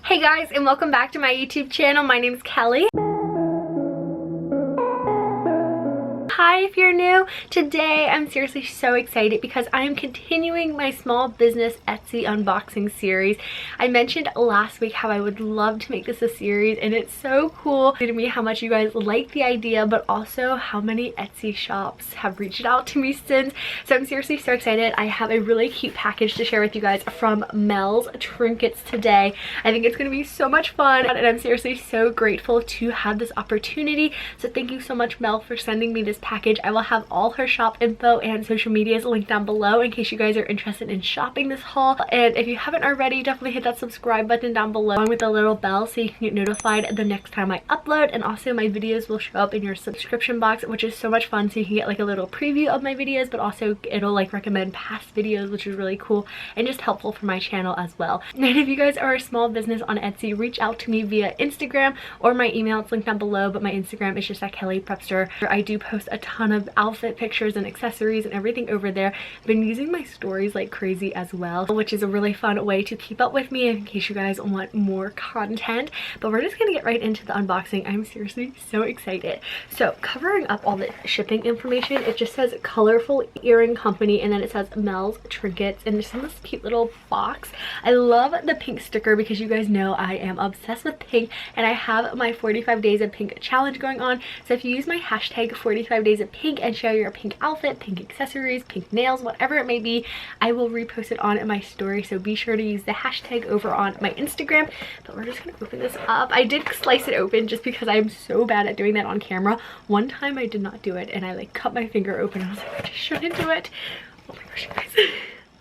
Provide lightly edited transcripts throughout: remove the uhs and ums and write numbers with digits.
Hey guys, and welcome back to my YouTube channel. My name's Kelly. Hi if you're new. Today I'm seriously so excited because I am continuing my small business Etsy unboxing series. I mentioned last week how I would love to make this a series, and it's so cool to me how much you guys like the idea, but also how many Etsy shops have reached out to me since. So I'm seriously so excited. I have a really cute package to share with you guys from Mell's Trinkets today. I think it's going to be so much fun, and I'm seriously so grateful to have this opportunity. So thank you so much, Mell, for sending me this package. I will have all her shop info and social medias linked down below in case you guys are interested in shopping this haul. And if you haven't already, definitely hit that subscribe button down below along with the little bell so you can get notified the next time I upload. And also my videos will show up in your subscription box, which is so much fun, so you can get like a little preview of my videos, but also it'll like recommend past videos, which is really cool and just helpful for my channel as well. And if you guys are a small business on Etsy, reach out to me via Instagram or my email. It's linked down below, but my Instagram is just at Kellyprepster. I do post a ton of outfit pictures and accessories and everything over there. I've been using my stories like crazy as well, which is a really fun way to keep up with me in case you guys want more content. But we're just gonna get right into the unboxing. I'm seriously so excited. So covering up all the shipping information, it just says Colorful Earring Company, and then it says Mell's Trinkets, and it's in this cute little box. I love the pink sticker because you guys know I am obsessed with pink, and I have my 45 days of pink challenge going on. So if you use my hashtag 45 days of pink and share your pink outfit, pink accessories, pink nails, whatever it may be, I will repost it on my story. So be sure to use the hashtag over on my Instagram. But we're just gonna open this up. I did slice it open just because I'm so bad at doing that on camera. One time I did not do it and I like cut my finger open. I was like, I just shouldn't do it. Oh my gosh, you guys.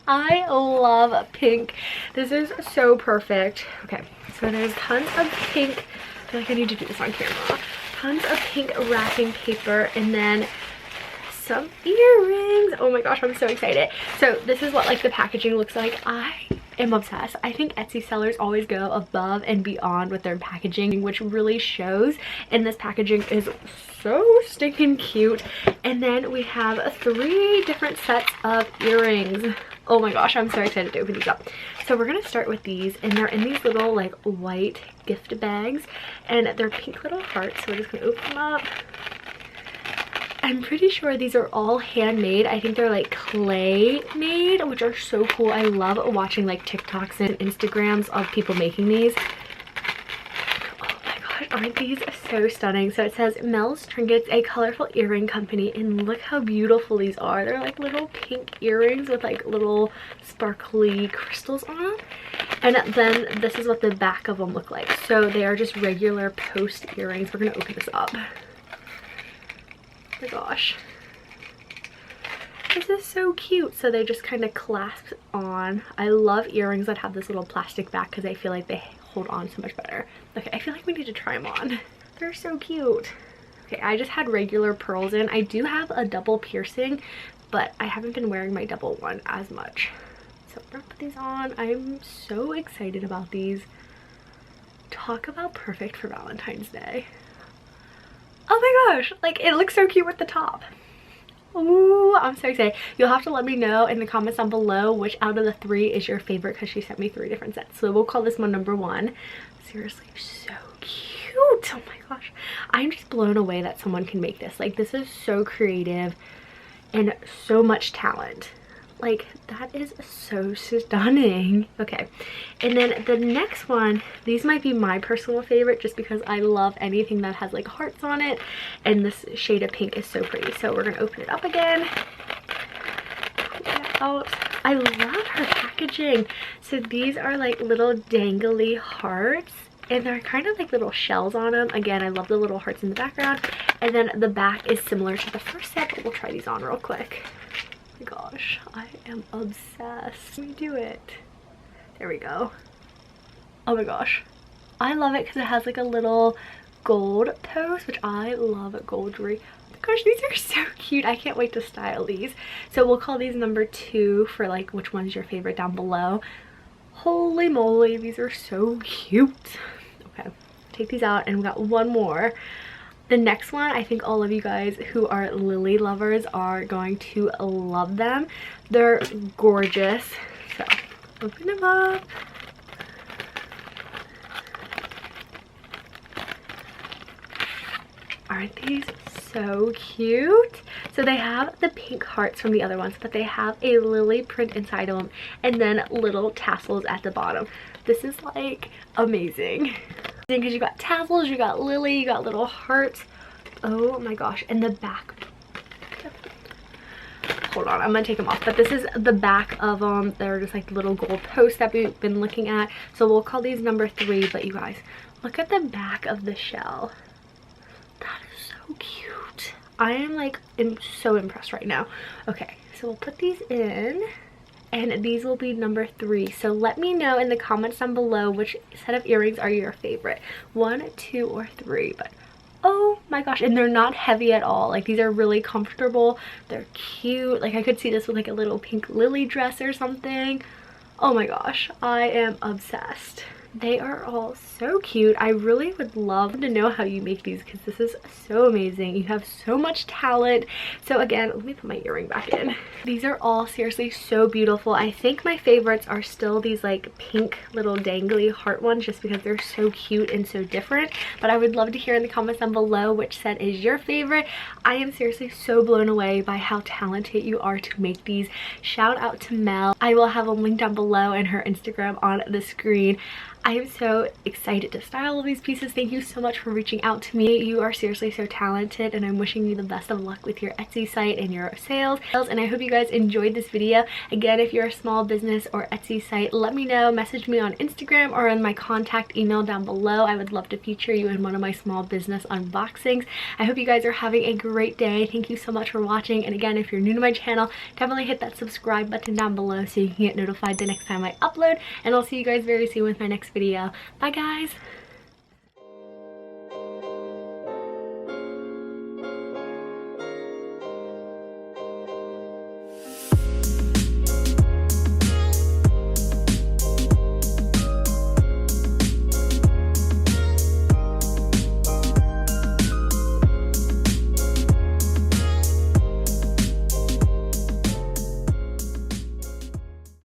I love pink. This is so perfect. Okay, so there's tons of pink. I feel like I need to do this on camera. Tons of pink wrapping paper, and then some earrings. Oh my gosh, I'm so excited. So this is what like the packaging looks like. I am obsessed. I think Etsy sellers always go above and beyond with their packaging, which really shows, and this packaging is so stinking cute. And then we have 3 different sets of earrings. Oh my gosh, I'm so excited to open these up. So we're gonna start with these, and they're in these little like white gift bags, and they're pink little hearts. So we're just gonna open them up. I'm pretty sure these are all handmade. I think they're like clay made, which are so cool. I love watching like TikToks and Instagrams of people making these. Oh my gosh, aren't these so stunning? So it says Mell's Trinkets, a colorful earring company, and look how beautiful these are. They're like little pink earrings with like little sparkly crystals on them. And then this is what the back of them look like. So they are just regular post earrings. We're gonna open this up. Oh my gosh, this is so cute. So they just kind of clasp on. I love earrings that have this little plastic back because I feel like they hold on so much better. Okay, I feel like we need to try them on. They're so cute. Okay, I just had regular pearls in. I do have a double piercing, but I haven't been wearing my double one as much. So we're gonna put these on. I'm so excited about these. Talk about perfect for Valentine's Day. Oh my gosh, like it looks so cute with the top. Ooh, I'm so excited. You'll have to let me know in the comments down below which out of the 3 is your favorite, because she sent me 3 different sets. So we'll call this one number 1. Seriously, so cute. Oh my gosh. I'm just blown away that someone can make this. Like, this is so creative and so much talent. Like, that is so stunning. Okay, and then the next one, these might be my personal favorite just because I love anything that has like hearts on it, and this shade of pink is so pretty. So we're gonna open it up again. Pull it out. I love her packaging. So these are like little dangly hearts, and they're kind of like little shells on them. Again, I love the little hearts in the background, and then the back is similar to the first set, but we'll try these on real quick. Gosh, I am obsessed. Let me do it. There we go. Oh my gosh, I love it because it has like a little gold post, which I love gold jewelry. Oh my gosh, these are so cute. I can't wait to style these. So we'll call these number 2 for like which one's your favorite down below. Holy moly, these are so cute. Okay, take these out, and we got one more. The next one, I think all of you guys who are lily lovers are going to love them. They're gorgeous. So open them up. Aren't these so cute? So they have the pink hearts from the other ones, but they have a lily print inside of them and then little tassels at the bottom. This is like amazing. Because you got tassels, you got lily, you got little hearts. Oh my gosh. And the back. Hold on, I'm gonna take them off. But this is the back of them. They're just like little gold posts that we've been looking at. So we'll call these number 3. But you guys, look at the back of the shell. That is so cute. I am like so impressed right now. Okay, so we'll put these in. And these will be number 3. So let me know in the comments down below which set of earrings are your favorite. 1, 2, or 3. But oh my gosh, and they're not heavy at all. Like, these are really comfortable. They're cute. Like, I could see this with like a little pink lily dress or something. Oh my gosh, I am obsessed. They are all so cute. I really would love to know how you make these because this is so amazing. You have so much talent. So again, let me put my earring back in. These are all seriously so beautiful. I think my favorites are still these like pink little dangly heart ones just because they're so cute and so different. But I would love to hear in the comments down below which set is your favorite. I am seriously so blown away by how talented you are to make these. Shout out to Mel. I will have a link down below and her Instagram on the screen. I am so excited to style all these pieces. Thank you so much for reaching out to me. You are seriously so talented and I'm wishing you the best of luck with your Etsy site and your sales. And I hope you guys enjoyed this video. Again, if you're a small business or Etsy site, let me know. Message me on Instagram or in my contact email down below. I would love to feature you in one of my small business unboxings. I hope you guys are having a great day. Thank you so much for watching. And again, if you're new to my channel, definitely hit that subscribe button down below so you can get notified the next time I upload. And I'll see you guys very soon with my next video. Bye guys.